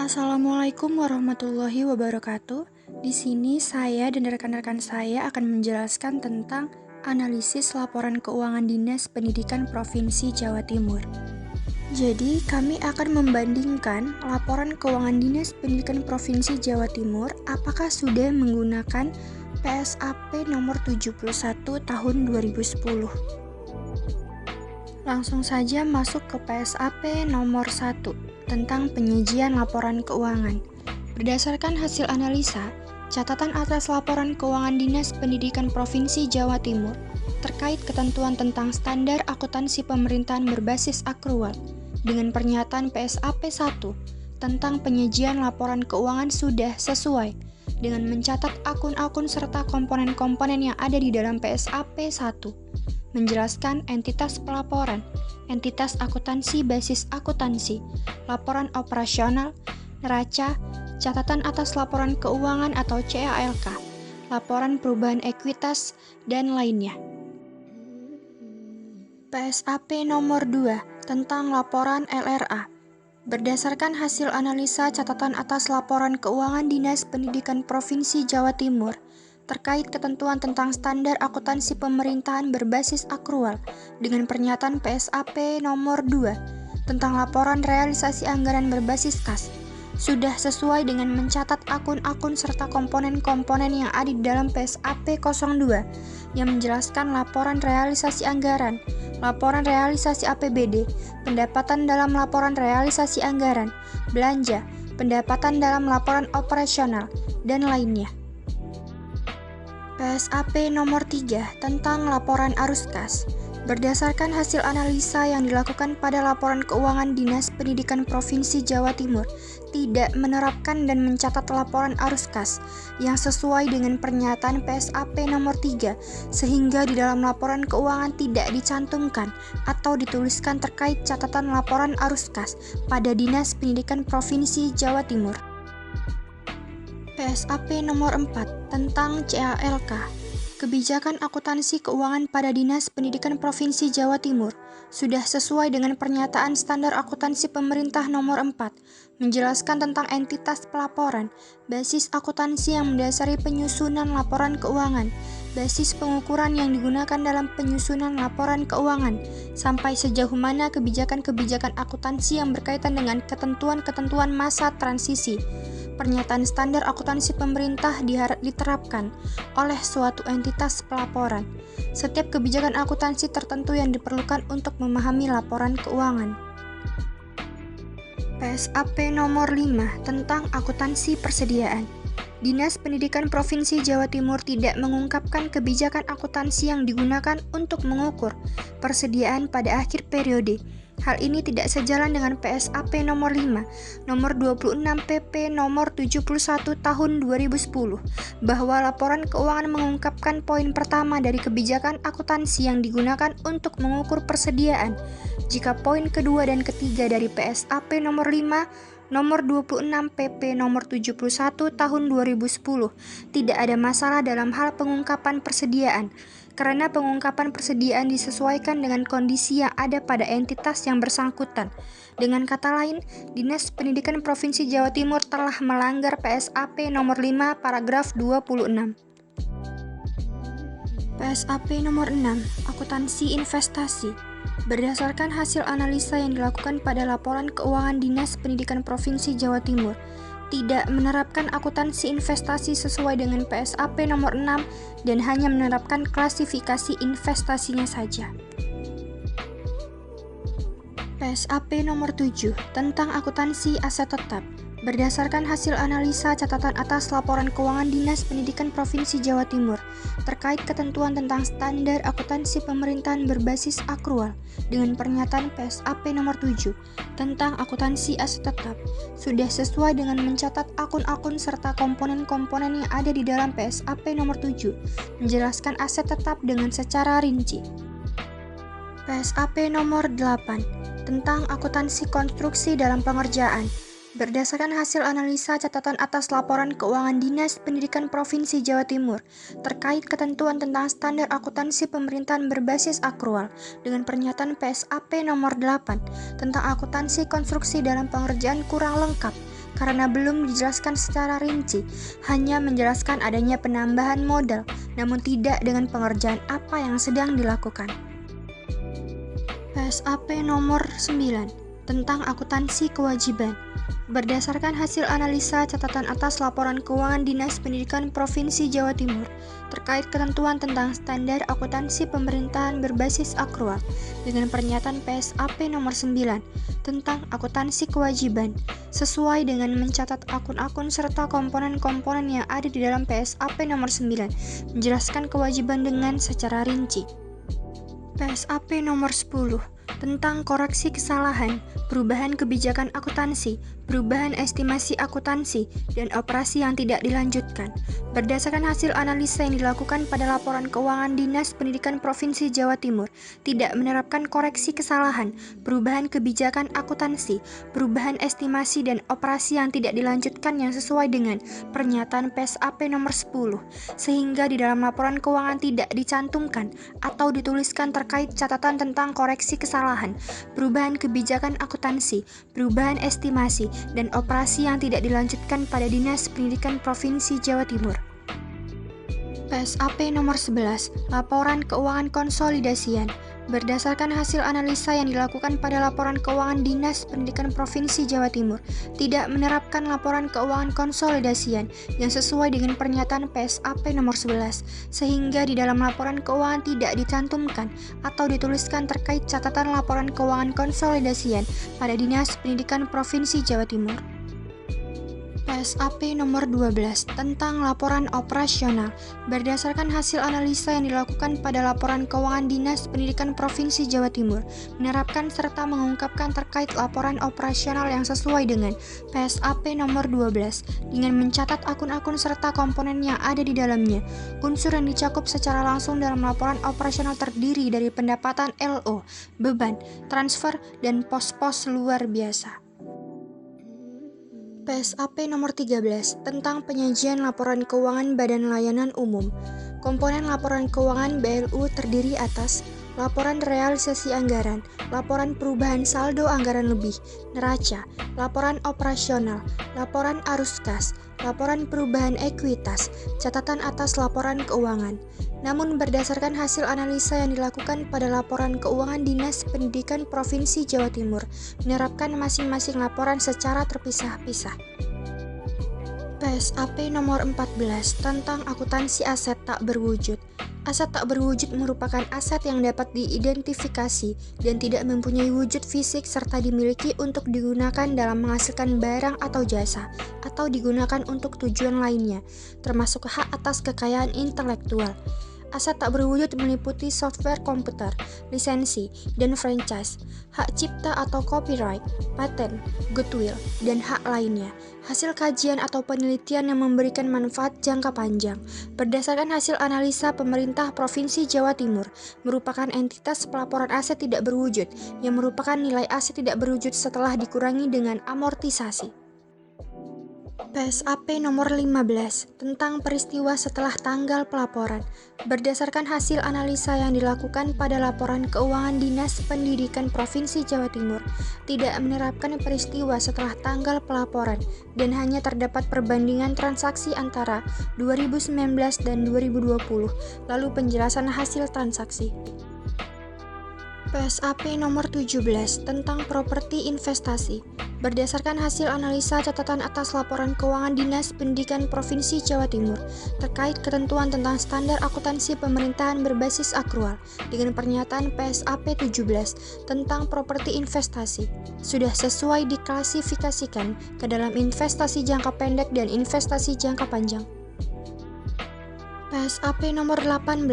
Assalamualaikum warahmatullahi wabarakatuh. Di sini saya dan rekan-rekan saya akan menjelaskan tentang analisis laporan keuangan Dinas Pendidikan Provinsi Jawa Timur. Jadi, kami akan membandingkan laporan keuangan Dinas Pendidikan Provinsi Jawa Timur apakah sudah menggunakan PSAP nomor 71 tahun 2010. Langsung saja masuk ke PSAP nomor 1 tentang penyajian laporan keuangan. Berdasarkan hasil analisa, catatan atas laporan keuangan Dinas Pendidikan Provinsi Jawa Timur terkait ketentuan tentang standar akuntansi pemerintahan berbasis akrual dengan pernyataan PSAP 1 tentang penyajian laporan keuangan sudah sesuai dengan mencatat akun-akun serta komponen-komponen yang ada di dalam PSAP 1. Menjelaskan entitas pelaporan, entitas akuntansi basis akuntansi, laporan operasional, neraca, catatan atas laporan keuangan atau CALK, laporan perubahan ekuitas, dan lainnya. PSAP nomor 2 tentang laporan LRA. Berdasarkan hasil analisa catatan atas laporan keuangan Dinas Pendidikan Provinsi Jawa Timur, terkait ketentuan tentang standar akuntansi pemerintahan berbasis akrual dengan pernyataan PSAP nomor 2 tentang laporan realisasi anggaran berbasis kas sudah sesuai dengan mencatat akun-akun serta komponen-komponen yang ada di dalam PSAP 02 yang menjelaskan laporan realisasi anggaran, laporan realisasi APBD, pendapatan dalam laporan realisasi anggaran, belanja, pendapatan dalam laporan operasional, dan lainnya. PSAP nomor 3 tentang laporan arus kas. Berdasarkan hasil analisa yang dilakukan pada laporan keuangan Dinas Pendidikan Provinsi Jawa Timur, tidak menerapkan dan mencatat laporan arus kas yang sesuai dengan pernyataan PSAP nomor 3, sehingga di dalam laporan keuangan tidak dicantumkan atau dituliskan terkait catatan laporan arus kas pada Dinas Pendidikan Provinsi Jawa Timur. PSAP nomor 4 tentang CALK. Kebijakan akuntansi keuangan pada Dinas Pendidikan Provinsi Jawa Timur sudah sesuai dengan pernyataan standar akuntansi pemerintah nomor 4, menjelaskan tentang entitas pelaporan, basis akuntansi yang mendasari penyusunan laporan keuangan, basis pengukuran yang digunakan dalam penyusunan laporan keuangan, sampai sejauh mana kebijakan-kebijakan akuntansi yang berkaitan dengan ketentuan-ketentuan masa transisi. Pernyataan standar akuntansi pemerintah diterapkan oleh suatu entitas pelaporan. Setiap kebijakan akuntansi tertentu yang diperlukan untuk memahami laporan keuangan. PSAP nomor 5 tentang akuntansi persediaan. Dinas Pendidikan Provinsi Jawa Timur tidak mengungkapkan kebijakan akuntansi yang digunakan untuk mengukur persediaan pada akhir periode. Hal ini tidak sejalan dengan PSAP nomor 5, nomor 26 PP nomor 71 tahun 2010, bahwa laporan keuangan mengungkapkan poin pertama dari kebijakan akuntansi yang digunakan untuk mengukur persediaan, jika poin kedua dan ketiga dari PSAP nomor 5, nomor 26 PP nomor 71 tahun 2010 tidak ada masalah dalam hal pengungkapan persediaan, karena pengungkapan persediaan disesuaikan dengan kondisi yang ada pada entitas yang bersangkutan. Dengan kata lain, Dinas Pendidikan Provinsi Jawa Timur telah melanggar PSAP nomor 5 paragraf 26. PSAP nomor 6, akuntansi investasi. Berdasarkan hasil analisa yang dilakukan pada laporan keuangan Dinas Pendidikan Provinsi Jawa Timur, tidak menerapkan akuntansi investasi sesuai dengan PSAP nomor 6 dan hanya menerapkan klasifikasi investasinya saja. PSAP nomor 7 tentang akuntansi aset tetap. Berdasarkan hasil analisa catatan atas laporan keuangan Dinas Pendidikan Provinsi Jawa Timur terkait ketentuan tentang standar akuntansi pemerintahan berbasis akrual dengan pernyataan PSAP nomor 7 tentang akuntansi aset tetap sudah sesuai dengan mencatat akun-akun serta komponen-komponen yang ada di dalam PSAP nomor 7, menjelaskan aset tetap dengan secara rinci. PSAP nomor 8 tentang akuntansi konstruksi dalam pengerjaan. Berdasarkan hasil analisa catatan atas laporan keuangan Dinas Pendidikan Provinsi Jawa Timur terkait ketentuan tentang standar akuntansi pemerintahan berbasis akrual dengan pernyataan PSAP nomor 8 tentang akuntansi konstruksi dalam pengerjaan kurang lengkap, karena belum dijelaskan secara rinci, hanya menjelaskan adanya penambahan modal, namun tidak dengan pengerjaan apa yang sedang dilakukan. PSAP nomor 9 tentang akuntansi kewajiban. Berdasarkan hasil analisa catatan atas laporan keuangan Dinas Pendidikan Provinsi Jawa Timur terkait ketentuan tentang standar akuntansi pemerintahan berbasis akrual dengan pernyataan PSAP nomor 9 tentang akuntansi kewajiban sesuai dengan mencatat akun-akun serta komponen-komponen yang ada di dalam PSAP nomor 9 menjelaskan kewajiban dengan secara rinci. PSAP nomor 10 tentang koreksi kesalahan, perubahan kebijakan akuntansi, perubahan estimasi akuntansi, dan operasi yang tidak dilanjutkan. Berdasarkan hasil analisa yang dilakukan pada laporan keuangan Dinas Pendidikan Provinsi Jawa Timur, tidak menerapkan koreksi kesalahan, perubahan kebijakan akuntansi, perubahan estimasi, dan operasi yang tidak dilanjutkan yang sesuai dengan pernyataan PSAP nomor 10, sehingga di dalam laporan keuangan tidak dicantumkan atau dituliskan terkait catatan tentang koreksi kesalahan, perubahan kebijakan akuntansi, perubahan estimasi, dan operasi yang tidak dilanjutkan pada Dinas Pendidikan Provinsi Jawa Timur. PSAP nomor 11, Laporan Keuangan Konsolidasian. Berdasarkan hasil analisa yang dilakukan pada laporan keuangan Dinas Pendidikan Provinsi Jawa Timur, tidak menerapkan laporan keuangan konsolidasian yang sesuai dengan pernyataan PSAP nomor 11, sehingga di dalam laporan keuangan tidak dicantumkan atau dituliskan terkait catatan laporan keuangan konsolidasian pada Dinas Pendidikan Provinsi Jawa Timur. PSAP nomor 12 tentang laporan operasional. Berdasarkan hasil analisa yang dilakukan pada laporan keuangan Dinas Pendidikan Provinsi Jawa Timur, menerapkan serta mengungkapkan terkait laporan operasional yang sesuai dengan PSAP nomor 12 dengan mencatat akun-akun serta komponen yang ada di dalamnya. Unsur yang dicakup secara langsung dalam laporan operasional terdiri dari pendapatan LO, beban, transfer, dan pos-pos luar biasa. PSAP nomor 13 tentang penyajian laporan keuangan Badan Layanan Umum. Komponen laporan keuangan BLU terdiri atas laporan realisasi anggaran, laporan perubahan saldo anggaran lebih, neraca, laporan operasional, laporan arus kas, laporan perubahan ekuitas, catatan atas laporan keuangan. Namun berdasarkan hasil analisa yang dilakukan pada laporan keuangan Dinas Pendidikan Provinsi Jawa Timur, menerapkan masing-masing laporan secara terpisah-pisah. PSAP nomor 14 tentang akuntansi aset tak berwujud. Aset tak berwujud merupakan aset yang dapat diidentifikasi dan tidak mempunyai wujud fisik serta dimiliki untuk digunakan dalam menghasilkan barang atau jasa, atau digunakan untuk tujuan lainnya, termasuk hak atas kekayaan intelektual. Aset tak berwujud meliputi software komputer, lisensi, dan franchise, hak cipta atau copyright, paten, goodwill, dan hak lainnya. Hasil kajian atau penelitian yang memberikan manfaat jangka panjang. Berdasarkan hasil analisa pemerintah Provinsi Jawa Timur, merupakan entitas pelaporan aset tidak berwujud, yang merupakan nilai aset tidak berwujud setelah dikurangi dengan amortisasi. PSAP nomor 15 tentang peristiwa setelah tanggal pelaporan. Berdasarkan hasil analisa yang dilakukan pada laporan keuangan Dinas Pendidikan Provinsi Jawa Timur, tidak menerapkan peristiwa setelah tanggal pelaporan dan hanya terdapat perbandingan transaksi antara 2019 dan 2020, lalu penjelasan hasil transaksi. PSAP nomor 17 tentang properti investasi. Berdasarkan hasil analisa catatan atas laporan keuangan Dinas Pendidikan Provinsi Jawa Timur terkait ketentuan tentang standar akuntansi pemerintahan berbasis akrual dengan pernyataan PSAP 17 tentang properti investasi sudah sesuai diklasifikasikan ke dalam investasi jangka pendek dan investasi jangka panjang. PSAP nomor 18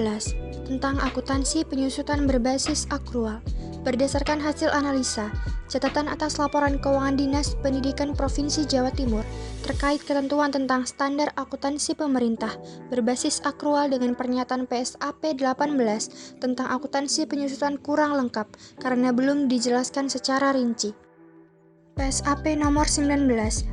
tentang akuntansi penyusutan berbasis akrual. Berdasarkan hasil analisa, catatan atas laporan keuangan Dinas Pendidikan Provinsi Jawa Timur terkait ketentuan tentang standar akuntansi pemerintah berbasis akrual dengan pernyataan PSAP 18 tentang akuntansi penyusutan kurang lengkap karena belum dijelaskan secara rinci. PSAP nomor 19,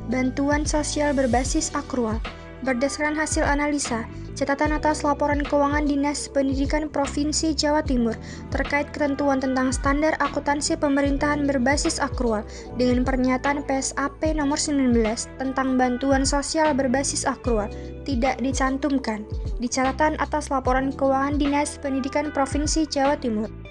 Bantuan Sosial Berbasis Akrual. Berdasarkan hasil analisa, catatan atas laporan keuangan Dinas Pendidikan Provinsi Jawa Timur terkait ketentuan tentang standar akuntansi pemerintahan berbasis akrual dengan pernyataan PSAP nomor 19 tentang bantuan sosial berbasis akrual tidak dicantumkan di catatan atas laporan keuangan Dinas Pendidikan Provinsi Jawa Timur.